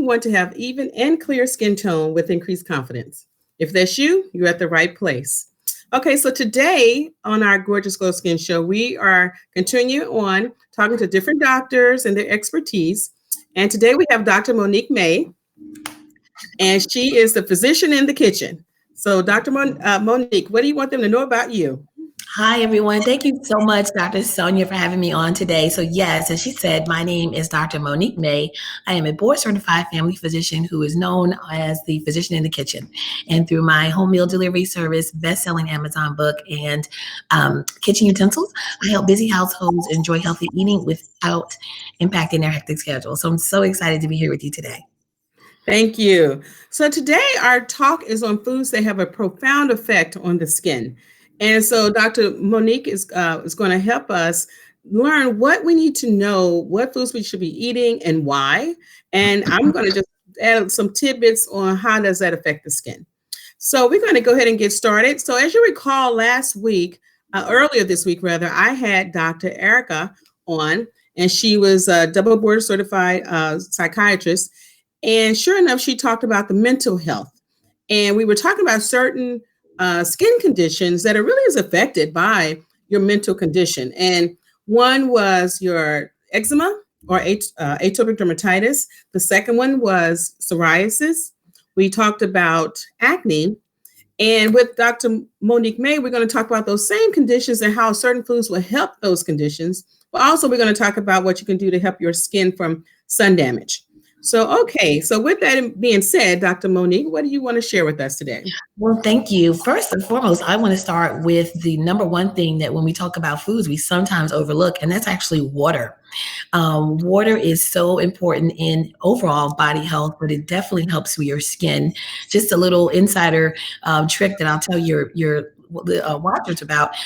who want to have even and clear skin tone with increased confidence. If that's you, you're at the right place. Okay, so today on our Gorgeous Glow Skin Show, we are continuing on talking to different doctors and their expertise. And today we have Dr. Monique May, and she is the physician in the kitchen. So, Dr. Monique, what do you want them to know about you? Hi, everyone. Thank you so much, Dr. Sonya, for having me on today. So, yes, as she said, my name is Dr. Monique May. I am a board certified family physician who is known as the physician in the kitchen. And through my home meal delivery service, best-selling Amazon book, and kitchen utensils, I help busy households enjoy healthy eating without impacting their hectic schedule. So, I'm so excited to be here with you today. Thank you. So today our talk is on foods that have a profound effect on the skin. And so Dr. Monique is going to help us learn what we need to know, what foods we should be eating and why. And I'm going to just add some tidbits on how does that affect the skin. So we're going to go ahead and get started. So as you recall last week, earlier this week rather, I had Dr. Erica on, and she was a double board certified psychiatrist. And sure enough, she talked about the mental health. And we were talking about certain skin conditions that are really is affected by your mental condition. And one was your eczema or atopic dermatitis. The second one was psoriasis. We talked about acne. And with Dr. Monique May, we're going to talk about those same conditions and how certain foods will help those conditions. But also, we're going to talk about what you can do to help your skin from sun damage. So, okay. So with that being said, Dr. Monique, what do you want to share with us today? Well, thank you. First and foremost, I want to start with the number one thing that when we talk about foods, we sometimes overlook, and that's actually water. Water is so important in overall body health, but it definitely helps with your skin. Just a little insider trick that I'll tell your watchers about.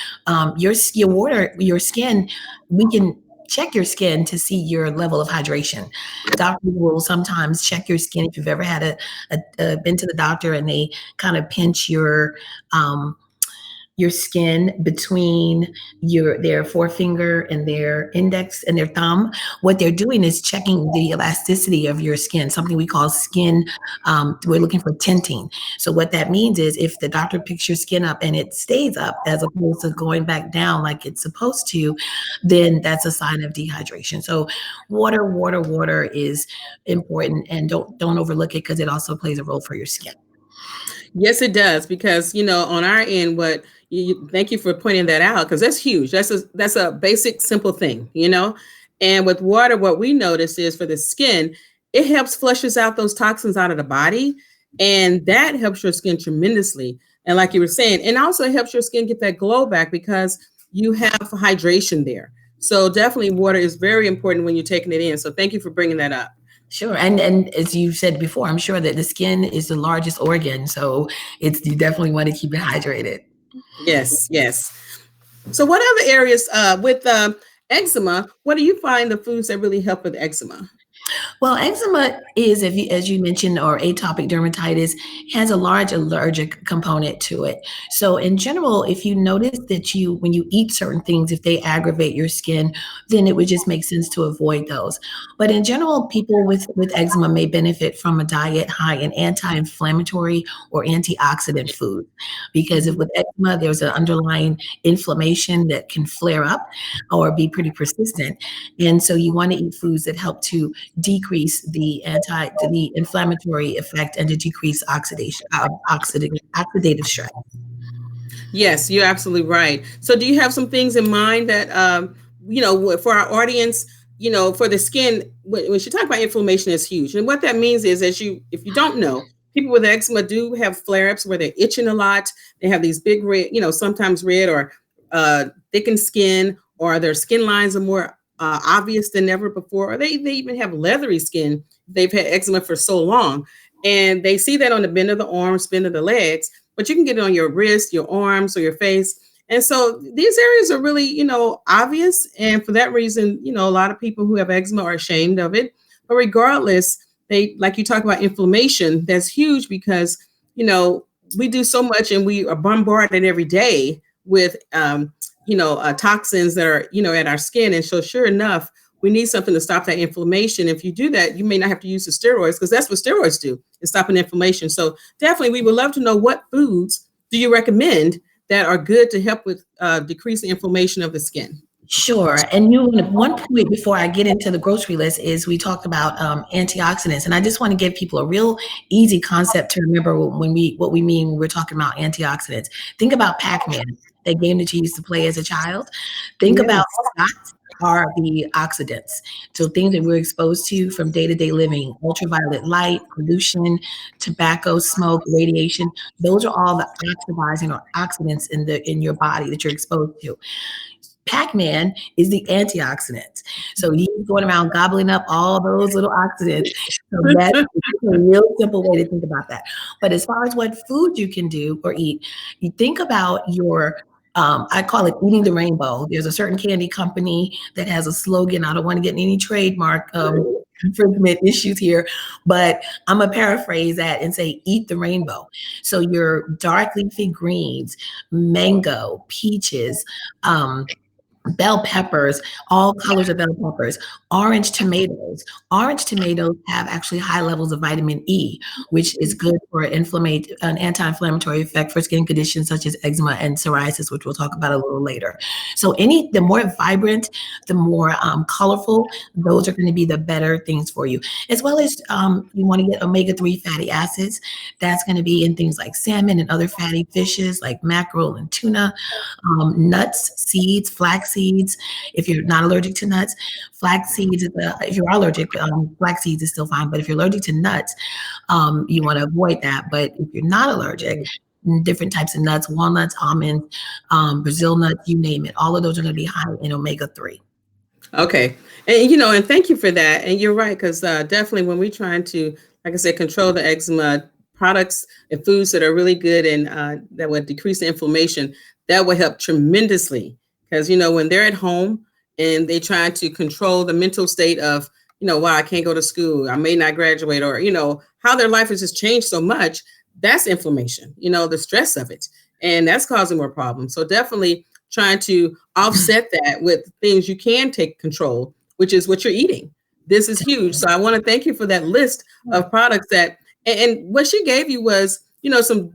Your water, your skin, we can check your skin to see your level of hydration. Doctors will sometimes check your skin if you've ever had been to the doctor and they kind of pinch your skin between their forefinger and their index and their thumb. What they're doing is checking the elasticity of your skin, something we call skin. We're looking for tinting. So what that means is if the doctor picks your skin up and it stays up as opposed to going back down like it's supposed to, then that's a sign of dehydration. So water is important, and don't overlook it because it also plays a role for your skin. Yes, it does, because on our end, thank you for pointing that out, because that's huge. That's a basic, simple thing, And with water, what we notice is for the skin, it helps flushes out those toxins out of the body, and that helps your skin tremendously. And like you were saying, and also helps your skin get that glow back because you have hydration there. So definitely, water is very important when you're taking it in. So thank you for bringing that up. Sure. And as you said before, I'm sure that the skin is the largest organ. So you definitely want to keep it hydrated. Yes. So what other areas with eczema, what do you find the foods that really help with eczema? Well, eczema is, as you mentioned, or atopic dermatitis, has a large allergic component to it. So in general, if you notice that when you eat certain things, if they aggravate your skin, then it would just make sense to avoid those. But in general, people with eczema may benefit from a diet high in anti-inflammatory or antioxidant food, because if with eczema, there's an underlying inflammation that can flare up or be pretty persistent. And so you want to eat foods that help to decrease the inflammatory effect and to decrease oxidative stress. Yes, you're absolutely right. So do you have some things in mind that, for our audience, for the skin, when you talk about inflammation, is huge. And what that means is, if you don't know, people with eczema do have flare-ups where they're itching a lot. They have these big red, sometimes red or thickened skin, or their skin lines are more obvious than ever before, or they even have leathery skin. They've had eczema for so long, and they see that on the bend of the arms, bend of the legs, but you can get it on your wrist, your arms, or your face. And so these areas are really, obvious. And for that reason, a lot of people who have eczema are ashamed of it. But regardless, like you talk about inflammation, that's huge because, we do so much and we are bombarded every day with, toxins that are, at our skin. And so sure enough, we need something to stop that inflammation. If you do that, you may not have to use the steroids, because that's what steroids do, is stopping inflammation. So definitely, we would love to know, what foods do you recommend that are good to help with decreasing inflammation of the skin? Sure. And one point before I get into the grocery list is we talked about antioxidants, and I just want to give people a real easy concept to remember what we mean when we're talking about antioxidants. Think about Pac-Man, that game that you used to play as a child. Think about Yes. dots are the oxidants. So things that we're exposed to from day-to-day living, ultraviolet light, pollution, tobacco, smoke, radiation, those are all the oxidizing or oxidants in your body that you're exposed to. Pac-Man is the antioxidant. So he's going around gobbling up all those little oxidants. So that's a real simple way to think about that. But as far as what food you can do or eat, you think about your I call it eating the rainbow. There's a certain candy company that has a slogan. I don't want to get in any trademark infringement issues here, but I'm gonna paraphrase that and say eat the rainbow. So your dark leafy greens, mango, peaches, bell peppers, all colors of bell peppers, orange tomatoes. Orange tomatoes have actually high levels of vitamin E, which is good for an anti-inflammatory effect for skin conditions such as eczema and psoriasis, which we'll talk about a little later. So the more vibrant, the more colorful, those are going to be the better things for you. As well as you want to get omega-3 fatty acids. That's going to be in things like salmon and other fatty fishes like mackerel and tuna, nuts, seeds, flax seeds. If you're not allergic to nuts, flax seeds, if you are allergic, flax seeds is still fine. But if you're allergic to nuts, you want to avoid that. But if you're not allergic, different types of nuts, walnuts, almonds, Brazil nuts, you name it. All of those are going to be high in omega-3. Okay. And thank you for that. And you're right, because definitely when we're trying to, like I said, control the eczema, products and foods that are really good and that would decrease the inflammation, that will help tremendously. Because, when they're at home and they try to control the mental state of, wow, I can't go to school, I may not graduate, or, how their life has just changed so much, that's inflammation, the stress of it. And that's causing more problems. So definitely trying to offset that with things you can take control, which is what you're eating. This is huge. So I want to thank you for that list of products and what she gave you was, some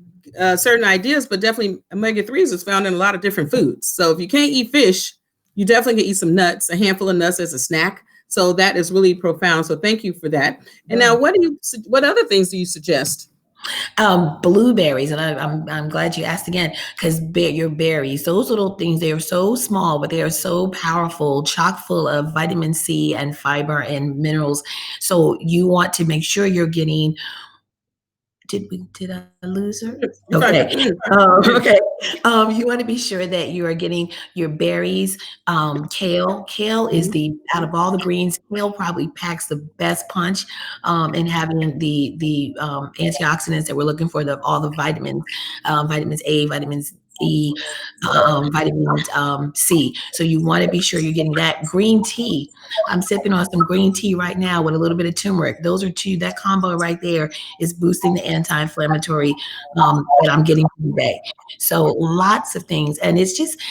certain ideas, but definitely omega-3s is found in a lot of different foods. So if you can't eat fish, you definitely can eat some nuts, a handful of nuts as a snack. So that is really profound. So thank you for that. And now what other things do you suggest? Blueberries, and I'm glad you asked again, because your berries, those little things, they are so small, but they are so powerful, chock full of vitamin C and fiber and minerals. So you want to make sure you're getting. Did I lose her? Okay. Okay. You want to be sure that you are getting your berries. Kale is out of all the greens, kale probably packs the best punch in having the antioxidants that we're looking for, all the vitamins, vitamins A, vitamins E, vitamin C. So you want to be sure you're getting that. Green tea. I'm sipping on some green tea right now with a little bit of turmeric. Those are two. That combo right there is boosting the anti-inflammatory that I'm getting today. So lots of things, and it's just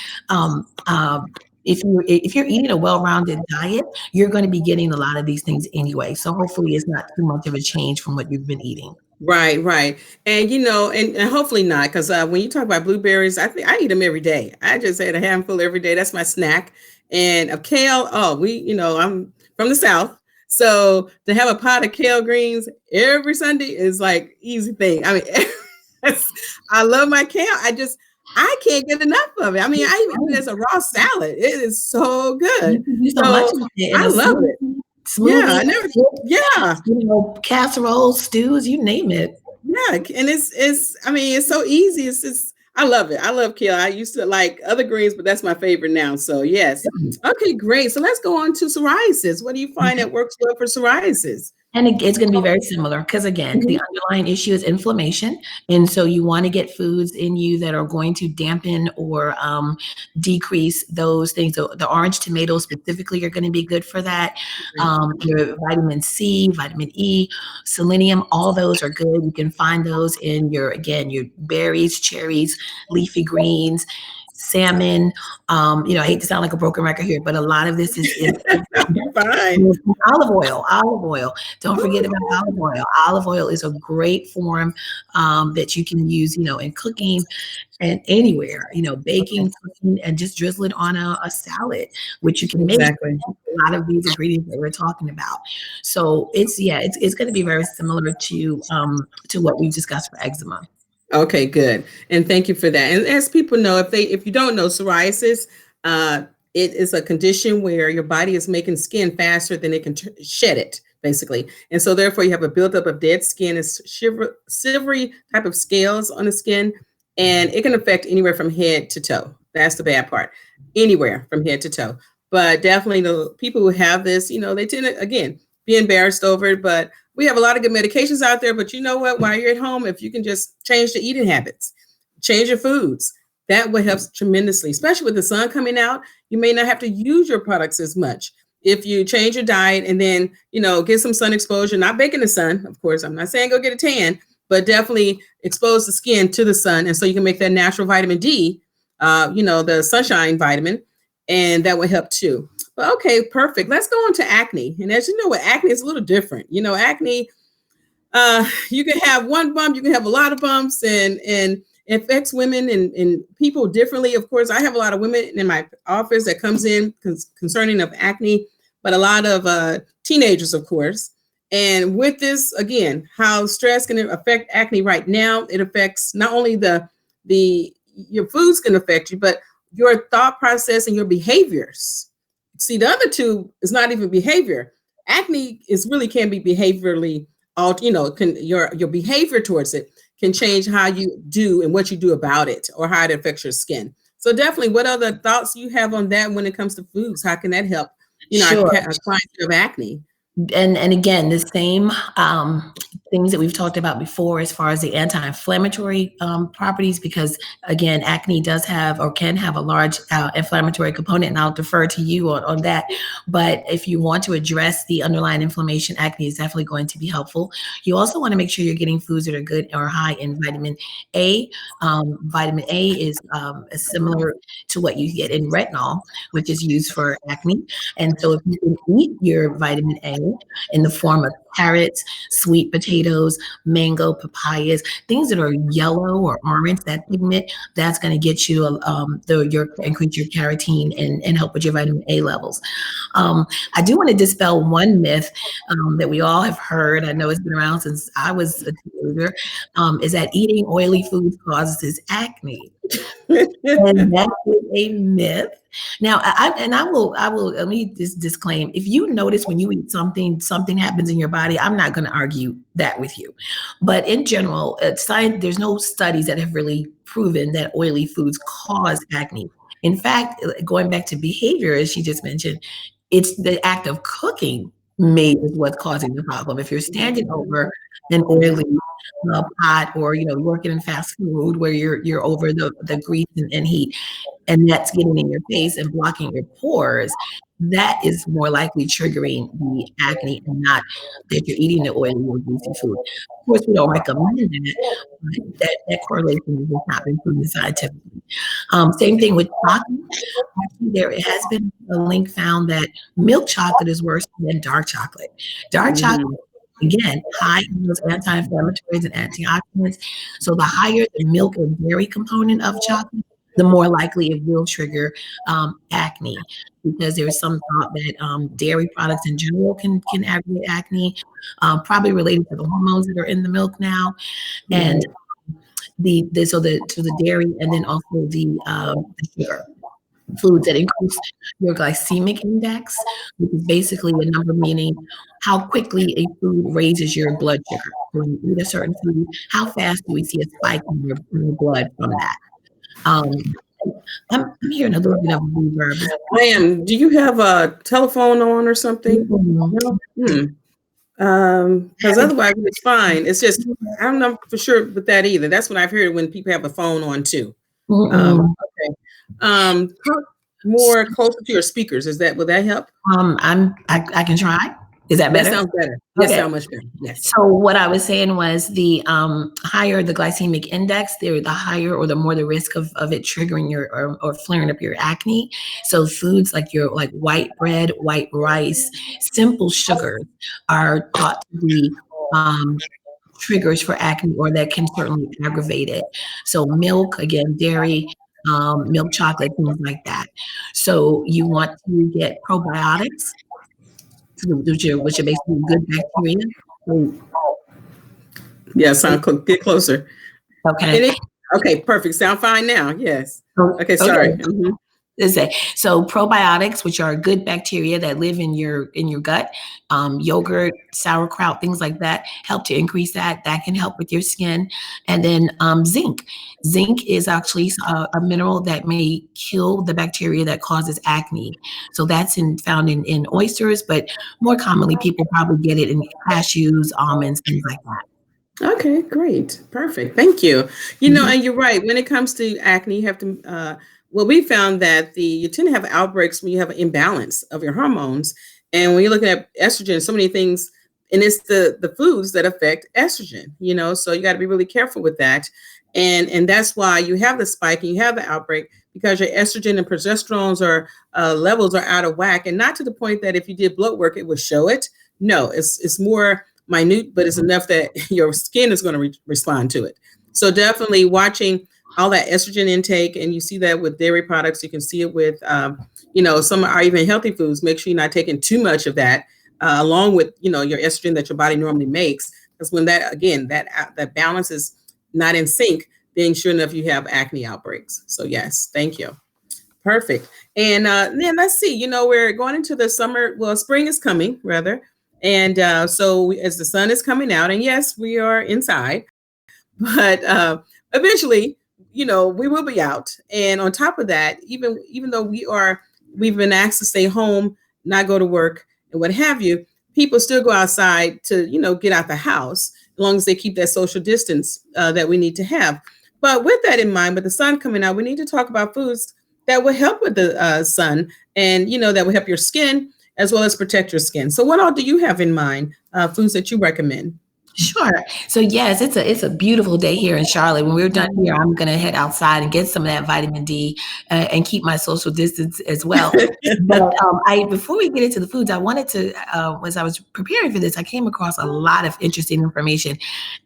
if you're eating a well-rounded diet, you're going to be getting a lot of these things anyway. So hopefully, it's not too much of a change from what you've been eating. Right, right. And and hopefully not, because when you talk about blueberries, I think I eat them every day. I just had a handful every day. That's my snack. And of kale, I'm from the South. So to have a pot of kale greens every Sunday is like easy thing. I mean, I love my kale. I can't get enough of it. I mean, I even eat it as a raw salad. It is so good. You can do so So much with it. I love it. Yeah, I Smoothies, never. Yeah, casseroles, stews, you name it. yeah, and it's so easy. I love it. I love kale. I used to like other greens, but that's my favorite now. So yes. Okay, great. So let's go on to psoriasis. What do you find that works well for psoriasis? And it's going to be very similar because, again, the underlying issue is inflammation. And so you want to get foods in you that are going to dampen or decrease those things. So the orange tomatoes specifically are going to be good for that. Your vitamin C, vitamin E, selenium, all those are good. You can find those in your berries, cherries, leafy greens, salmon. I hate to sound like a broken record here, but a lot of this is Fine. Olive oil, olive oil. Don't forget about olive oil. Olive oil is a great form that you can use, in cooking and anywhere, Okay. baking, cooking, and just drizzle it on a salad, which you can make Exactly. a lot of these ingredients that we're talking about. So it's going to be very similar to what we've discussed for eczema. Okay, good. And thank you for that. And as people know, if you don't know, psoriasis, uh, it is a condition where your body is making skin faster than it can shed it, basically. And so therefore you have a buildup of dead skin, it's silvery type of scales on the skin, and it can affect anywhere from head to toe. That's the bad part. Anywhere from head to toe. But definitely the people who have this, they tend to, again, be embarrassed over it, but we have a lot of good medications out there, but you know what? While you're at home, if you can just change the eating habits, change your foods, that will help tremendously, especially with the sun coming out. You may not have to use your products as much if you change your diet and then, get some sun exposure, not bake in the sun. Of course, I'm not saying go get a tan, but definitely expose the skin to the sun. And so you can make that natural vitamin D, the sunshine vitamin, and that will help too. But okay, perfect. Let's go on to acne. And as you know, with acne, it's a little different. Acne, you can have one bump, you can have a lot of bumps, and it affects women and people differently. Of course, I have a lot of women in my office that comes in concerning of acne, but a lot of teenagers, of course. And with this, again, how stress can affect acne right now, it affects not only the your foods can affect you, but your thought process and your behaviors. See, the other two is not even behavior. Acne is really can be behaviorally can your behavior towards it can change how you do and what you do about it or how it affects your skin. So definitely, what other thoughts you have on that when it comes to foods? How can that help? Our Sure. clients who have acne. And again, the same things that we've talked about before as far as the anti-inflammatory properties, because again, acne does have or can have a large inflammatory component, and I'll defer to you on that. But if you want to address the underlying inflammation, acne is definitely going to be helpful. You also want to make sure you're getting foods that are good or high in vitamin A. Vitamin A is similar to what you get in retinol, which is used for acne. And so if you can eat your vitamin A in the form of carrots, sweet potatoes, mango, papayas, things that are yellow or orange, that pigment, that's going to get you increase your carotene and help with your vitamin A levels. I do want to dispel one myth that we all have heard. I know it's been around since I was a teenager, is that eating oily foods causes acne. And that is a myth. Now, I will let me just disclaim: if you notice when you eat something happens in your body, I'm not going to argue that with you. But in general, science, there's no studies that have really proven that oily foods cause acne. In fact, going back to behavior, as she just mentioned, it's the act of cooking made is what's causing the problem. If you're standing over an oily pot, or working in fast food where you're over the grease and heat, and that's getting in your face and blocking your pores, that is more likely triggering the acne, and not that you're eating the oily or greasy food. Of course, we don't recommend that, but that correlation has not been proven scientifically. Same thing with chocolate. Actually, there has been a link found that milk chocolate is worse than dark chocolate. Dark chocolate, Mhm. again, high in those anti-inflammatories and antioxidants. So the higher the milk or dairy component of chocolate, the more likely it will trigger acne, because there's some thought that dairy products in general can aggravate acne, probably related to the hormones that are in the milk now, and Right. the dairy, and then also the sugar. Foods that increase your glycemic index, which is basically a number meaning how quickly a food raises your blood sugar. So when you eat a certain food, how fast do we see a spike in your blood from that? Um, I'm hearing a little bit of a reverb. I am. Do you have a telephone on or something? Mm-mm. No. Because Having- otherwise it's fine. It's just I'm not for sure with that either. That's what I've heard when people have a phone on too. Mm-mm. Okay. Talk more closer to your speakers. Will that help? I can try. Is that That better? sounds better. Yes, Okay. sound much better. Yes. So what I was saying was the higher the glycemic index, the higher or the more the risk of it triggering your or flaring up your acne. So foods like your like white bread, white rice, simple sugars are thought to be triggers for acne or that can certainly aggravate it. So milk, again, dairy, milk chocolate, things like that. So you want to get probiotics, which are basically good bacteria. So, Yeah, get closer. okay. And it, okay, perfect. Sound fine now. Yes. Okay, Okay. sorry. Mhm. So probiotics, which are good bacteria that live in your gut, yogurt, sauerkraut, things like that, help to increase that. That can help with your skin. And then zinc. Zinc is actually a mineral that may kill the bacteria that causes acne. So that's found in oysters, but more commonly people probably get it in cashews, almonds, things like that. Okay, great. Perfect. Thank you. Mhm. And you're right. When it comes to acne, you have to, well, we found that you tend to have outbreaks when you have an imbalance of your hormones. And when you're looking at estrogen, so many things, and it's the foods that affect estrogen, so you got to be really careful with that. And that's why you have the spike and you have the outbreak because your estrogen and progesterones are levels are out of whack. And not to the point that if you did blood work, it would show it. No, it's more minute, but it's enough that your skin is going to respond to it. So definitely watching all that estrogen intake, and you see that with dairy products. You can see it with, some are even healthy foods. Make sure you're not taking too much of that, along with your estrogen that your body normally makes. Because when that again that balance is not in sync, then sure enough you have acne outbreaks. So yes, thank you. Perfect. And then let's see, we're going into the summer. Well, spring is coming, rather. And as the sun is coming out, and yes, we are inside, but eventually, we will be out. And on top of that, even though we've been asked to stay home, not go to work, and what have you, people still go outside to, get out the house as long as they keep that social distance that we need to have. But with that in mind, with the sun coming out, we need to talk about foods that will help with the sun, and that will help your skin as well as protect your skin. So, what all do you have in mind? Foods that you recommend? Sure. So yes, it's a beautiful day here in Charlotte. When we're done here, I'm gonna head outside and get some of that vitamin D and keep my social distance as well. But I before we get into the foods, I wanted to as I was preparing for this, I came across a lot of interesting information,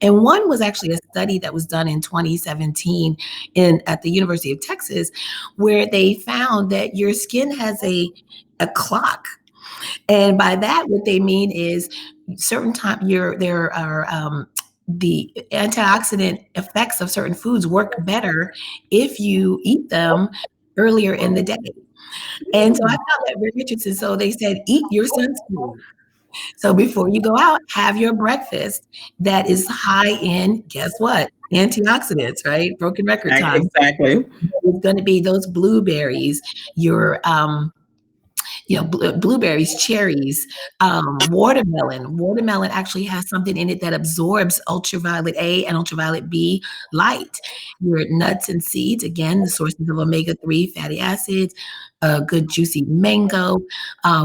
and one was actually a study that was done in 2017 at the University of Texas, where they found that your skin has a clock. And by that, what they mean is certain time there are the antioxidant effects of certain foods work better if you eat them earlier in the day. And so I found that very interesting. So they said, eat your sunscreen. So before you go out, have your breakfast that is high in, guess what? Antioxidants, right? Broken record time. Exactly. It's going to be those blueberries, your blueberries, cherries, watermelon. Watermelon actually has something in it that absorbs ultraviolet A and ultraviolet B light. Your nuts and seeds, again, the sources of omega-3 fatty acids, good juicy mango,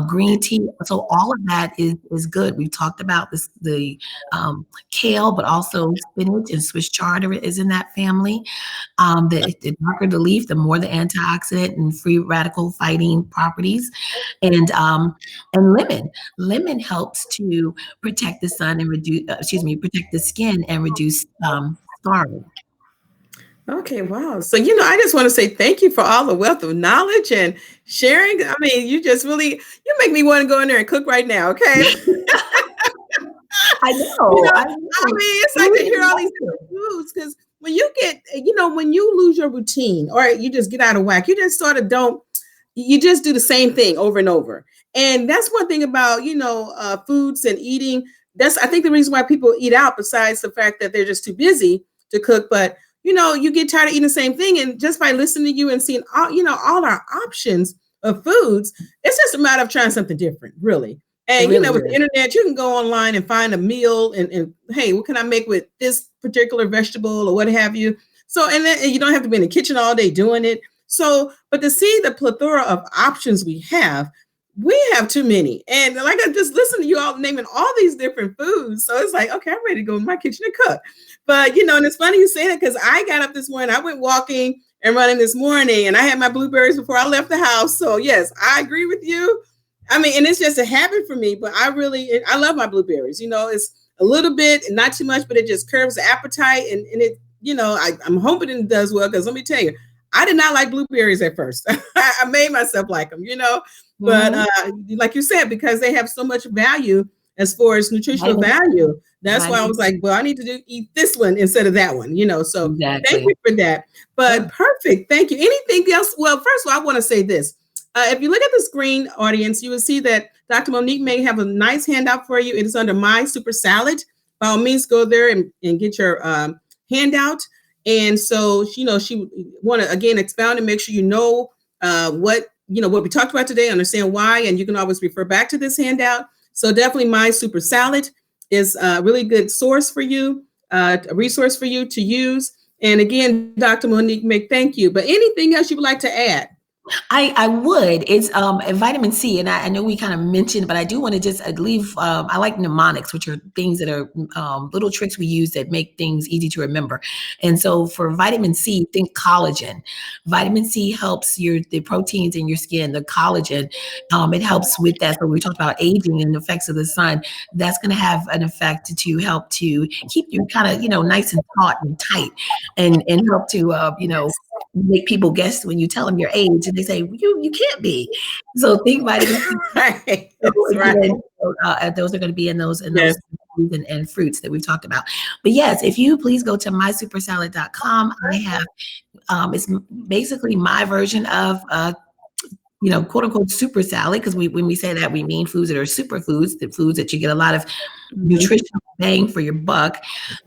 green tea. So all of that is good. We've talked about the kale, but also spinach and Swiss chard is in that family. The darker the leaf, the more the antioxidant and free radical fighting properties. And lemon. Lemon helps to protect the sun and protect the skin and reduce scarring. Okay, wow. So, I just want to say thank you for all the wealth of knowledge and sharing. I mean, you make me want to go in there and cook right now, okay? I You know, know, I I know. mean, it's like Food to is hear all these medicine. different foods because when you lose your routine or you just get out of whack, you just sort of don't, you just do the same thing over and over. And that's one thing about, foods and eating. That's, I think, the reason why people eat out, besides the fact that they're just too busy to cook. But, you get tired of eating the same thing. And just by listening to you and seeing all our options of foods, it's just a matter of trying something different, really. It And really with the is. internet, you can go online and find a meal and hey, what can I make with this particular vegetable or what have you? So and then you don't have to be in the kitchen all day doing it. So, but to see the plethora of options we have, We have too many. And like I just listened to you all naming all these different foods. So it's like, okay, I'm ready to go in my kitchen and cook. But and it's funny you say that because I got up this morning. I went walking and running this morning and I had my blueberries before I left the house. So yes, I agree with you. I mean, and it's just a habit for me, but I love my blueberries. It's a little bit, not too much, but it just curbs the appetite. And it, I'm hoping it does well because let me tell you, I did not like blueberries at first. I made myself like them. But like you said, because they have so much value as far as nutritional value, that's why I was like, well, I need to eat this one instead of that one. So thank you for that. But perfect. Thank you. Anything else? Well, first of all, I want to say this. If you look at the screen, audience, you will see that Dr. Monique may have a nice handout for you. It is under My Super Salad. By all means, go there and get your handout. And so, she want to, again, expound and make sure what we talked about today, understand why, and you can always refer back to this handout. So definitely My Super Salad is a really good source for you, a resource for you to use. And again, Dr. Monique, thank you. But anything else you would like to add? I would. It's vitamin C, and I know we kind of mentioned, but I do want to just leave. I like mnemonics, which are things that are little tricks we use that make things easy to remember. And so for vitamin C, think collagen. Vitamin C helps the proteins in your skin, the collagen. It helps with that. So we talked about aging and the effects of the sun. That's going to have an effect to help to keep you kind of nice and taut and tight, and help to make people guess when you tell them your age, and they say you can't be. So think vitamin C. Right. Right. Those are going to be in those foods and fruits that we've talked about. But yes, if you please go to mysupersalad.com, I have it's basically my version of quote unquote super salad, because when we say that, we mean foods that are superfoods, the foods that you get a lot of nutritional bang for your buck.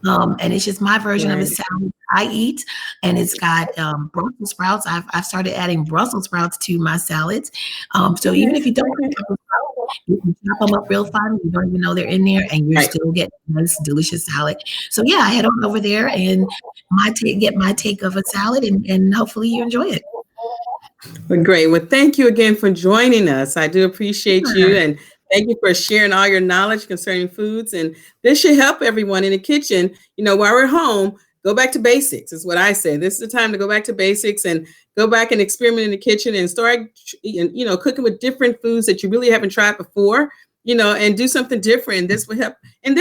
And it's just my version of a salad I eat. And it's got Brussels sprouts. I've started adding Brussels sprouts to my salads. So even if you don't have Brussels sprouts, you can chop them up real fine. You don't even know they're in there, and you're still getting a nice, delicious salad. So yeah, head on over there and get my take of a salad, and hopefully you enjoy it. Well, great. Well, thank you again for joining us. I do appreciate you, and thank you for sharing all your knowledge concerning foods. And this should help everyone in the kitchen. While we're home, go back to basics is what I say. This is the time to go back to basics and go back and experiment in the kitchen and start, cooking with different foods that you really haven't tried before, and do something different. This will help. And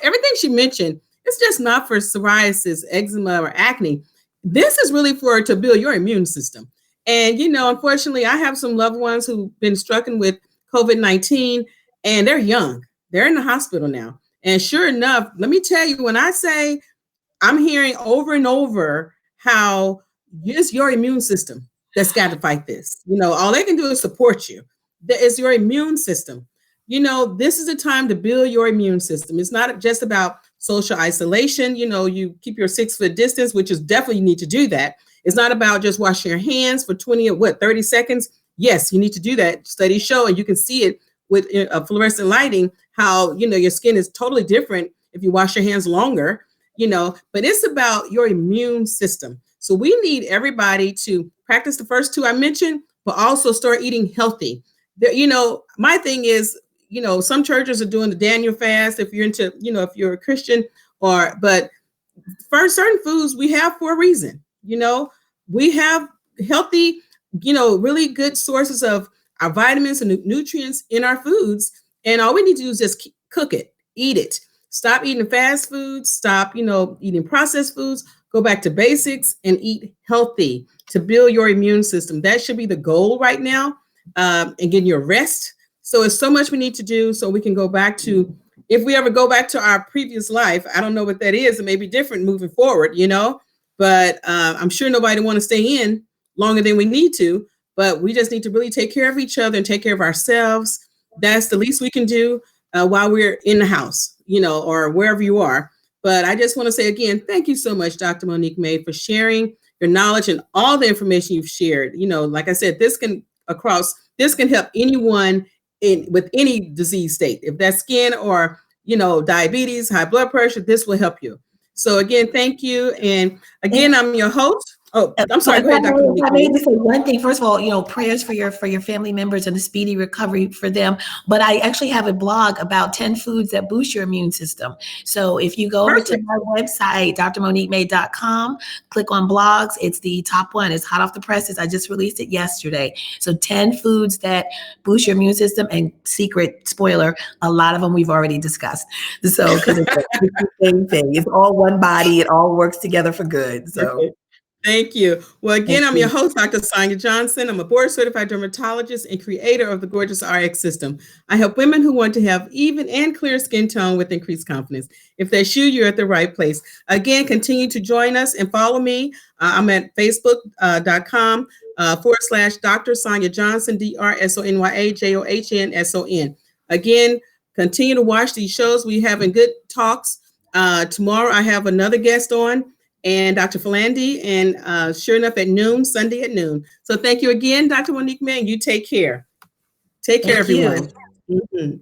everything she mentioned, it's just not for psoriasis, eczema, or acne. This is really to build your immune system. And, unfortunately, I have some loved ones who've been stricken with COVID-19, and they're young. They're in the hospital now. And sure enough, let me tell you, when I say I'm hearing over and over how it's your immune system that's got to fight this. All they can do is support you. It's your immune system. This is a time to build your immune system. It's not just about social isolation. You keep your 6-foot distance, which is definitely, you need to do that. It's not about just washing your hands for 30 seconds. Yes, you need to do that. Studies show, and you can see it with fluorescent lighting, how, your skin is totally different if you wash your hands longer, but it's about your immune system. So we need everybody to practice the first two I mentioned, but also start eating healthy. My thing is, some churches are doing the Daniel fast if you're into, if you're a Christian, but for certain foods we have for a reason. We have healthy, really good sources of our vitamins and nutrients in our foods. And all we need to do is just cook it, eat it. Stop eating fast foods, stop, eating processed foods, go back to basics and eat healthy to build your immune system. That should be the goal right now, and getting your rest. So it's so much we need to do so we can go back to, if we ever go back to our previous life, I don't know what that is. It may be different moving forward, but I'm sure nobody want to stay in longer than we need to, but we just need to really take care of each other and take care of ourselves. That's the least we can do while we're in the house, or wherever you are. But I just want to say again, thank you so much, Dr. Monique May, for sharing your knowledge and all the information you've shared. Like I said, this can help anyone with any disease state. If that's skin or, diabetes, high blood pressure, this will help you. So again, thank you. And again, I'm your host, Oh, I'm So sorry. Go ahead, Dr. if Monique. I may just say one thing, first of all, prayers for your family members and a speedy recovery for them. But I actually have a blog about 10 foods that boost your immune system. So if you go over to Perfect. my website, drmoniquemay.com, click on blogs, it's the top one. It's hot off the presses. I just released it yesterday. So 10 foods that boost your immune system, and secret spoiler, a lot of them we've already discussed. So because it's the same thing. It's all one body. It all works together for good. So Perfect. Thank you. Well, again, thank I'm your you. host, Dr. Sonya Johnson. I'm a board certified dermatologist and creator of the Gorgeous RX system. I help women who want to have even and clear skin tone with increased confidence. If that's you, you're at the right place. Again, continue to join us and follow me. I'm at facebook.com / Dr. Sonya Johnson, DrSonyaJohnson. Again, continue to watch these shows. We're having good talks. Tomorrow, I have another guest on, and Dr. Falandi, and sure enough, at noon, Sunday at noon. So thank you again, Dr. Monique Mann. You take care. Take care, Thank you. everyone. Mhm.